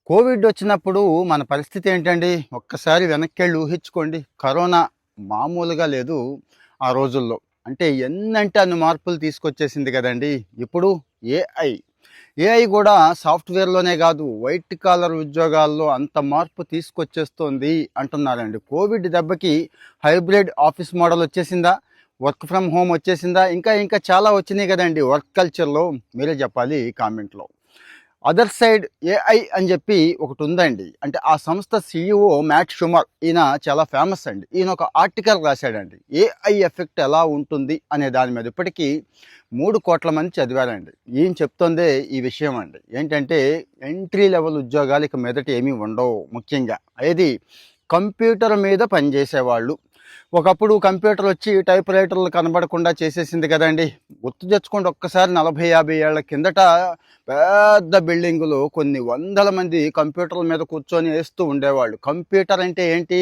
Covid వచ్చినప్పుడు మన పరిస్థితి ఏంటండి? ఒక్కసారి వెనక్కెళ్ళి ఊహించుకోండి. కరోనా మామూలుగా లేదు ఆ రోజుల్లో. అంటే ఎన్నంటే అన్ని మార్పులు తీసుకొచ్చేసింది కదండీ! ఇప్పుడు ఏఐ. ఏఐ గూడా సాఫ్ట్‌వేర్‌లోనే గాదు, వైట్ కాలర్ ఉద్యోగాల్లో అంత మార్పు తీసుకొచ్చేస్తోంది అంటున్నారండి. కోవిడ్ దెబ్బకి హైబ్రిడ్ ఆఫీస్ మోడల్ వచ్చేసిందా? వర్క్ ఫ్రమ్ హోమ్ వచ్చేసిందా? ఇంకా చాలా వచ్చినాయి గదండీ వర్క్ కల్చర్‌లో. మీరే జెప్పాలి కామెంట్‌లో. అదర్ సైడ్ ఏఐ అని చెప్పి ఒకటి ఉందండి. అంటే ఆ సంస్థ సీఈఓ మ్యాట్ షుమర్, ఈయన చాలా ఫేమస్ అండి. ఈయన ఒక ఆర్టికల్ రాశాడండి. ఏఐ ఎఫెక్ట్ ఎలా ఉంటుంది అనే దాని మీద. ఇప్పటికీ 3,00,00,000 మంది చదివారండి. ఈయన చెప్తోందే ఈ విషయం అండి. ఏంటంటే ఎంట్రీ లెవెల్ ఉద్యోగాలు ఇక మీదట ఏమీ ఉండవు. ముఖ్యంగా ఏది కంప్యూటర్ మీద పనిచేసేవాళ్ళు. ఒకప్పుడు కంప్యూటర్ వచ్చి టైప్ రైటర్లు కనబడకుండా చేసేసింది కదండి. గుర్తు తెచ్చుకోండి ఒక్కసారి 40-50 ఏళ్ల కిందట పెద్ద బిల్డింగులు కొన్ని వందల మంది కంప్యూటర్ల మీద కూర్చొని వేస్తూ ఉండేవాళ్ళు. కంప్యూటర్ అంటే ఏంటి?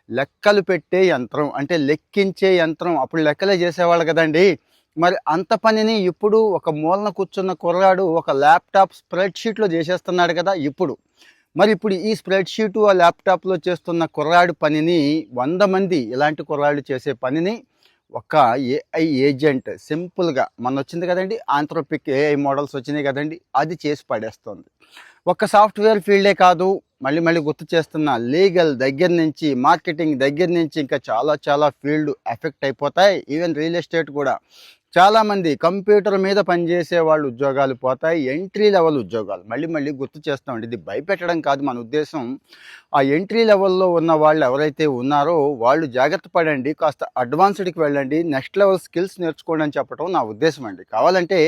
లెక్కలు పెట్టే యంత్రం, అంటే లెక్కించే యంత్రం. అప్పుడు లెక్కలే చేసేవాళ్ళు కదండి. మరి అంత పనిని ఇప్పుడు ఒక మూలన కూర్చున్న కుర్రాడు ఒక ల్యాప్టాప్ స్ప్రెడ్ షీట్లో చేసేస్తున్నాడు కదా ఇప్పుడు. మరి ఇప్పుడు ఈ స్ప్రెడ్ షీటు ఆ ల్యాప్టాప్లో చేస్తున్న కుర్రాడు పనిని 100 మంది ఇలాంటి కుర్రాళ్ళు చేసే పనిని ఒక ఏఐ ఏజెంట్ సింపుల్గా మొన్న వచ్చింది కదండి, ఆంథ్రోపిక్ ఏఐ మోడల్స్ వచ్చినాయి కదండి, అది చేసి పడేస్తుంది. ఒక్క సాఫ్ట్వేర్ ఫీల్డే కాదు, మళ్ళీ మళ్ళీ గుర్తు చేస్తున్న లీగల్ దగ్గర నుంచి, మార్కెటింగ్ దగ్గర నుంచి ఇంకా చాలా ఫీల్డ్ ఎఫెక్ట్ అయిపోతాయి. ఈవెన్ రియల్ ఎస్టేట్ కూడా. చాలామంది కంప్యూటర్ మీద పనిచేసే వాళ్ళు ఉద్యోగాలు పోతాయి. ఎంట్రీ లెవెల్ ఉద్యోగాలు మళ్ళీ గుర్తు చేస్తామండి. ఇది భయపెట్టడం కాదు మన ఉద్దేశం. ఆ ఎంట్రీ లెవెల్లో ఉన్న వాళ్ళు ఎవరైతే ఉన్నారో వాళ్ళు జాగ్రత్త పడండి, కాస్త అడ్వాన్స్డ్కి వెళ్ళండి, నెక్స్ట్ లెవెల్ స్కిల్స్ నేర్చుకోండి అని చెప్పడం నా ఉద్దేశం అండి. కావాలంటే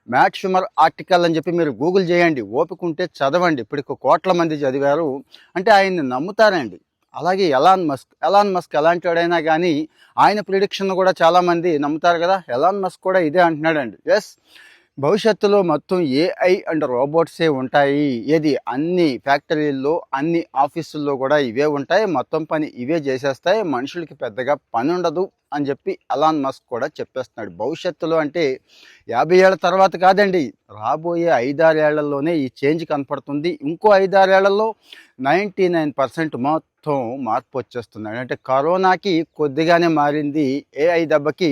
మ్యాట్ షుమర్ ఆర్టికల్ అని చెప్పి మీరు గూగుల్ చేయండి, ఓపిక ఉంటే చదవండి. ఇప్పటికి 1,00,00,000 మంది చదివారు. అంటే ఆయన్ని నమ్ముతారండి. అలాగే ఎలాన్ మస్క్ ఎలాంటి వాడైనా కానీ ఆయన ప్రిడిక్షన్ కూడా చాలామంది నమ్ముతారు కదా. ఎలాన్ మస్క్ కూడా ఇదే అంటున్నాడండి. ఎస్, భవిష్యత్తులో మొత్తం ఏఐ అండ్ రోబోట్సే ఉంటాయి. ఏది అన్ని ఫ్యాక్టరీల్లో, అన్ని ఆఫీసుల్లో కూడా ఇవే ఉంటాయి. మొత్తం పని ఇవే చేసేస్తాయి, మనుషులకి పెద్దగా పని ఉండదు అని చెప్పి ఎలాన్ మస్క్ కూడా చెప్పేస్తున్నాడు. భవిష్యత్తులో అంటే 50 ఏళ్ల తర్వాత కాదండి, రాబోయే 5-6 ఏళ్లలోనే ఈ చేంజ్ కనపడుతుంది. ఇంకో 5-6 ఏళ్లలో 99% మొత్తం మార్పు వచ్చేస్తుంది. అంటే కరోనాకి కొద్దిగానే మారింది, ఏఐ దెబ్బకి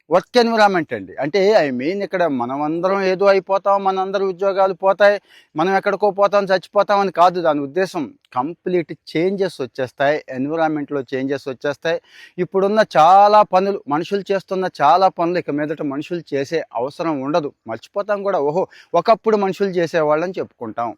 వర్క్ ఎన్విరాన్మెంట్ అండి. అంటే ఐ మీన్ ఇక్కడ మనమందరం ఏదో అయిపోతాం, మనందరి ఉద్యోగాలు పోతాయి, మనం ఎక్కడికో పోతాం, చచ్చిపోతాం అని కాదు దాని ఉద్దేశం. కంప్లీట్ చేంజెస్ వచ్చేస్తాయి, ఎన్విరాన్మెంట్లో చేంజెస్ వచ్చేస్తాయి. ఇప్పుడున్న చాలా పనులు, మనుషులు చేస్తున్న చాలా పనులు ఇక మీదట మనుషులు చేసే అవసరం ఉండదు. మర్చిపోతాం కూడా, ఓహో ఒకప్పుడు మనుషులు చేసేవాళ్ళని చెప్పుకుంటాం.